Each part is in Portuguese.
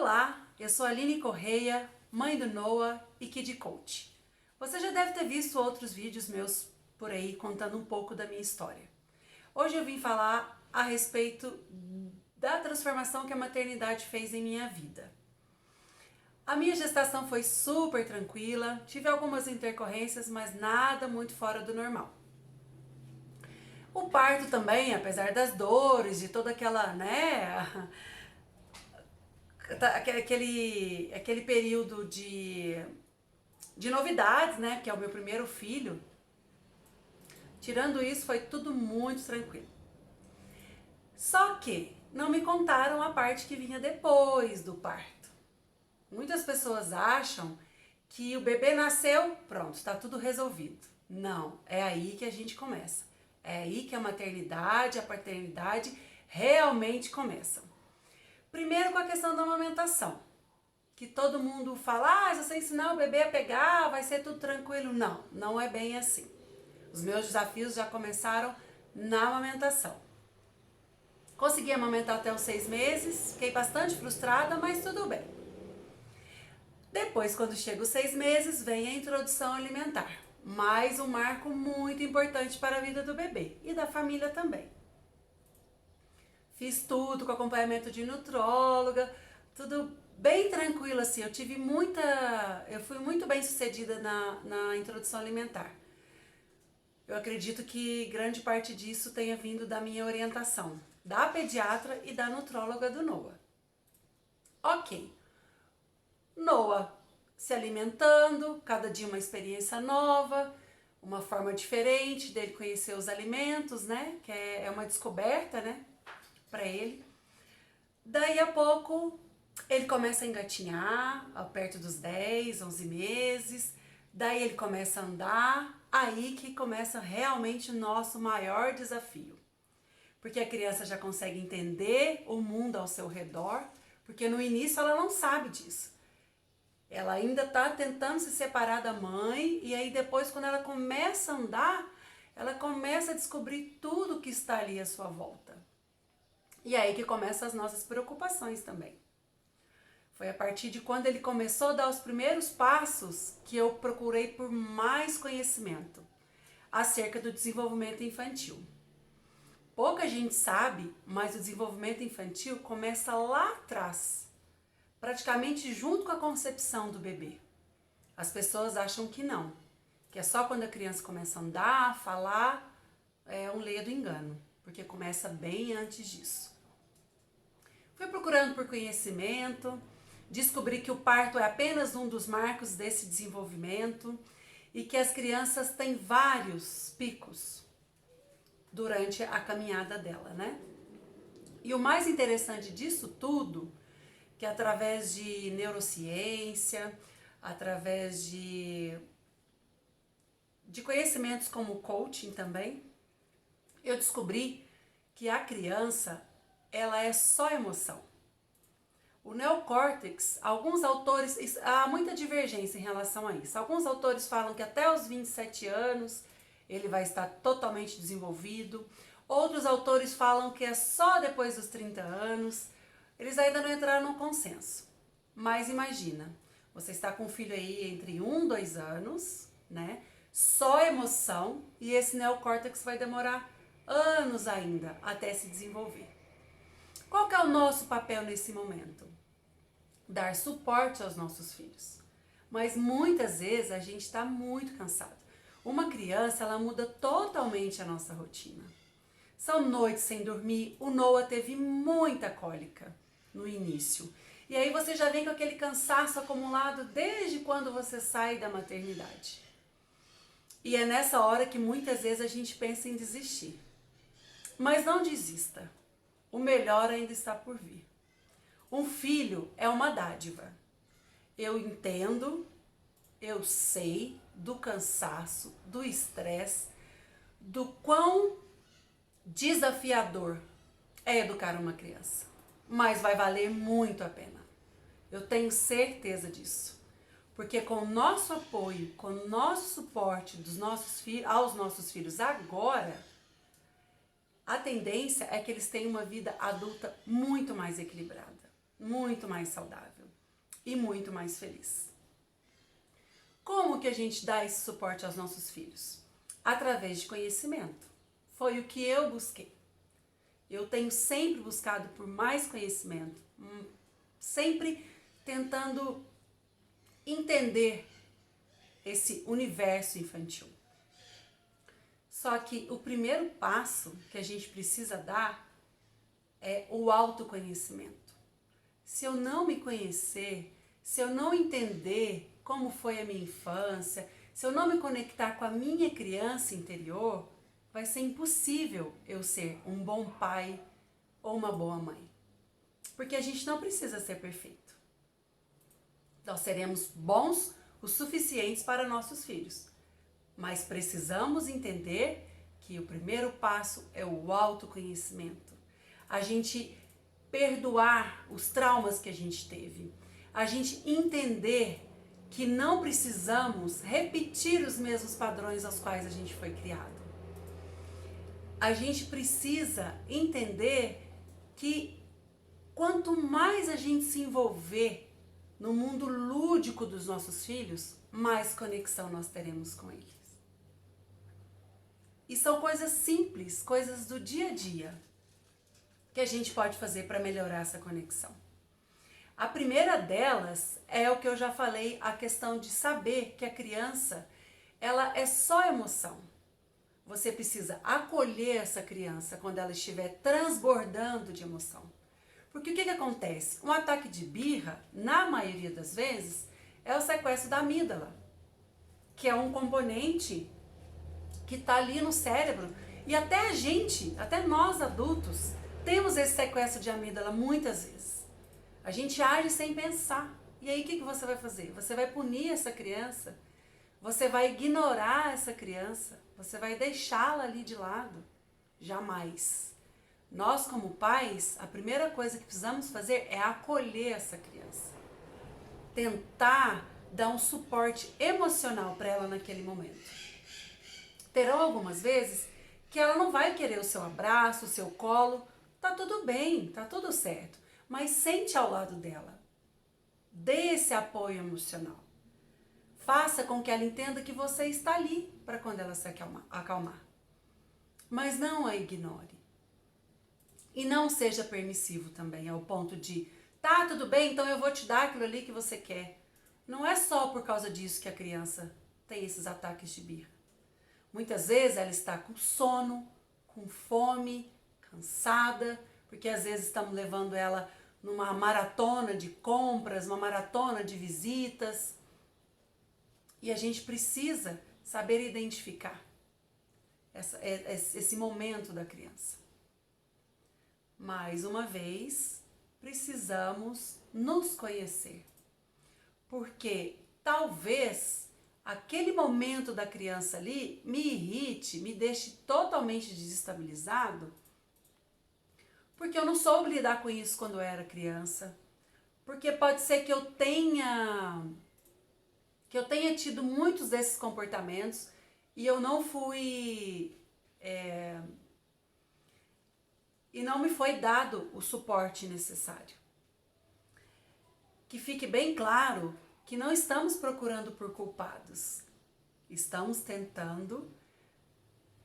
Olá, eu sou a Aline Correia, mãe do Noah e Kid Coach. Você já deve ter visto outros vídeos meus por aí contando um pouco da minha história. Hoje eu vim falar a respeito da transformação que a maternidade fez em minha vida. A minha gestação foi super tranquila, tive algumas intercorrências, mas nada muito fora do normal. O parto também, apesar das dores, de toda aquela, aquele período de novidades, que é o meu primeiro filho, tirando isso, foi tudo muito tranquilo. Só que não me contaram a parte que vinha depois do parto. Muitas pessoas acham que o bebê nasceu, pronto, está tudo resolvido. Não, é aí que a gente começa. É aí que a maternidade, a paternidade realmente começam. Primeiro com a questão da amamentação, que todo mundo fala, se você ensinar o bebê a pegar, vai ser tudo tranquilo. Não, não é bem assim. Os meus desafios já começaram na amamentação. Consegui amamentar até os 6 meses, fiquei bastante frustrada, mas tudo bem. Depois, quando chega os 6 meses, vem a introdução alimentar. Mais um marco muito importante para a vida do bebê e da família também. Fiz tudo com acompanhamento de nutróloga, tudo bem tranquilo assim. Eu fui muito bem sucedida na introdução alimentar. Eu acredito que grande parte disso tenha vindo da minha orientação, da pediatra e da nutróloga do Noah. Ok. Noah se alimentando, cada dia uma experiência nova, uma forma diferente dele conhecer os alimentos, que é uma descoberta, para ele. Daí a pouco ele começa a engatinhar, perto dos 10, 11 meses, daí ele começa a andar, aí que começa realmente o nosso maior desafio. Porque a criança já consegue entender o mundo ao seu redor, porque no início ela não sabe disso. Ela ainda está tentando se separar da mãe e aí depois, quando ela começa a andar, ela começa a descobrir tudo que está ali à sua volta. E aí que começam as nossas preocupações também. Foi a partir de quando ele começou a dar os primeiros passos que eu procurei por mais conhecimento acerca do desenvolvimento infantil. Pouca gente sabe, mas o desenvolvimento infantil começa lá atrás, praticamente junto com a concepção do bebê. As pessoas acham que não, que é só quando a criança começa a andar, a falar, é um ledo engano, porque começa bem antes disso. Fui procurando por conhecimento, descobri que o parto é apenas um dos marcos desse desenvolvimento e que as crianças têm vários picos durante a caminhada dela, E o mais interessante disso tudo, que através de neurociência, através de conhecimentos como coaching também, eu descobri que a criança, ela é só emoção. O neocórtex, alguns autores, há muita divergência em relação a isso. Alguns autores falam que até os 27 anos ele vai estar totalmente desenvolvido. Outros autores falam que é só depois dos 30 anos. Eles ainda não entraram no consenso. Mas imagina, você está com um filho aí entre 1 e 2 anos, Só emoção, e esse neocórtex vai demorar anos ainda até se desenvolver. Qual que é o nosso papel nesse momento? Dar suporte aos nossos filhos. Mas muitas vezes a gente está muito cansado. Uma criança, ela muda totalmente a nossa rotina. São noites sem dormir, o Noah teve muita cólica no início. E aí você já vem com aquele cansaço acumulado desde quando você sai da maternidade. E é nessa hora que muitas vezes a gente pensa em desistir. Mas não desista. O melhor ainda está por vir. Um filho é uma dádiva. Eu entendo, eu sei do cansaço, do estresse, do quão desafiador é educar uma criança. Mas vai valer muito a pena. Eu tenho certeza disso. Porque com o nosso apoio, com o nosso suporte aos nossos filhos agora, a tendência é que eles tenham uma vida adulta muito mais equilibrada. muito mais saudável e muito mais feliz. Como que a gente dá esse suporte aos nossos filhos? Através de conhecimento. Foi o que eu busquei. Eu tenho sempre buscado por mais conhecimento, sempre tentando entender esse universo infantil. Só que o primeiro passo que a gente precisa dar é o autoconhecimento. Se eu não me conhecer, se eu não entender como foi a minha infância, se eu não me conectar com a minha criança interior, vai ser impossível eu ser um bom pai ou uma boa mãe. Porque a gente não precisa ser perfeito. Nós seremos bons o suficientes para nossos filhos. Mas precisamos entender que o primeiro passo é o autoconhecimento. A gente perdoar os traumas que a gente teve. A gente entender que não precisamos repetir os mesmos padrões aos quais a gente foi criado. A gente precisa entender que quanto mais a gente se envolver no mundo lúdico dos nossos filhos, mais conexão nós teremos com eles. E são coisas simples, coisas do dia a dia, que a gente pode fazer para melhorar essa conexão. A primeira delas é o que eu já falei, a questão de saber que a criança, ela é só emoção. Você precisa acolher essa criança quando ela estiver transbordando de emoção. Porque o que acontece? Um ataque de birra, na maioria das vezes, é o sequestro da amígdala, que é um componente que está ali no cérebro. E até a gente, até nós adultos, temos esse sequestro de amígdala muitas vezes. A gente age sem pensar. E aí o que você vai fazer? Você vai punir essa criança, você vai ignorar essa criança, você vai deixá-la ali de lado. Jamais. Nós, como pais, a primeira coisa que precisamos fazer é acolher essa criança. Tentar dar um suporte emocional para ela naquele momento. Terão algumas vezes que ela não vai querer o seu abraço, o seu colo. Tá tudo bem, tá tudo certo. Mas sente ao lado dela. Dê esse apoio emocional. Faça com que ela entenda que você está ali para quando ela se acalmar. Mas não a ignore. E não seja permissivo também, ao ponto de, tá, tudo bem, então eu vou te dar aquilo ali que você quer. Não é só por causa disso que a criança tem esses ataques de birra. Muitas vezes ela está com sono, com fome, cansada, porque às vezes estamos levando ela numa maratona de compras, uma maratona de visitas. E a gente precisa saber identificar esse momento da criança. Mais uma vez, precisamos nos conhecer. Porque talvez aquele momento da criança ali me irrite, me deixe totalmente desestabilizado, porque eu não soube lidar com isso quando eu era criança. Porque pode ser que eu tenha tido muitos desses comportamentos e eu não fui... e não me foi dado o suporte necessário. Que fique bem claro que não estamos procurando por culpados. Estamos tentando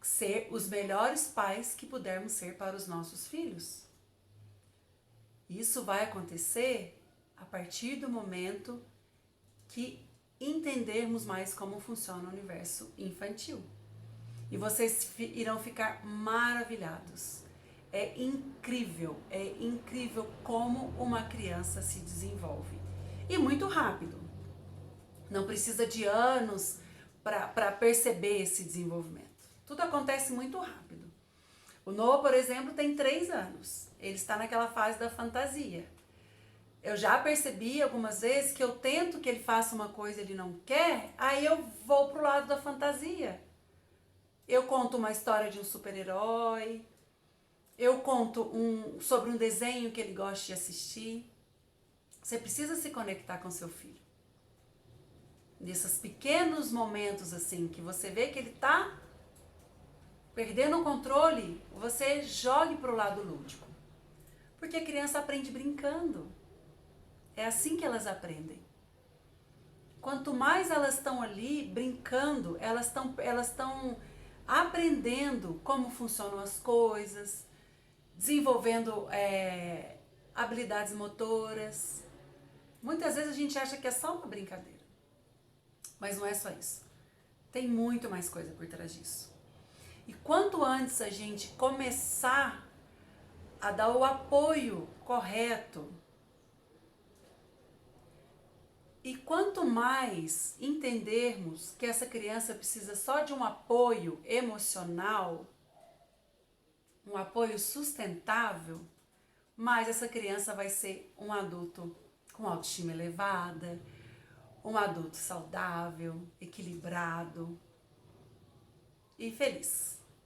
ser os melhores pais que pudermos ser para os nossos filhos. Isso vai acontecer a partir do momento que entendermos mais como funciona o universo infantil. E vocês irão ficar maravilhados. É incrível como uma criança se desenvolve. E muito rápido. Não precisa de anos para perceber esse desenvolvimento. Tudo acontece muito rápido. O Noah, por exemplo, tem 3 anos. Ele está naquela fase da fantasia. Eu já percebi algumas vezes que eu tento que ele faça uma coisa e ele não quer, aí eu vou pro lado da fantasia. Eu conto uma história de um super-herói, eu conto sobre um desenho que ele gosta de assistir. Você precisa se conectar com seu filho. Nesses pequenos momentos assim, que você vê que ele está perdendo o controle, você jogue para o lado lúdico. Porque a criança aprende brincando. É assim que elas aprendem. Quanto mais elas estão ali brincando, elas estão aprendendo como funcionam as coisas, desenvolvendo habilidades motoras. Muitas vezes a gente acha que é só uma brincadeira, mas não é só isso. Tem muito mais coisa por trás disso. E quanto antes a gente começar a dar o apoio correto, e quanto mais entendermos que essa criança precisa só de um apoio emocional, um apoio sustentável, mais essa criança vai ser um adulto com autoestima elevada, um adulto saudável, equilibrado e feliz.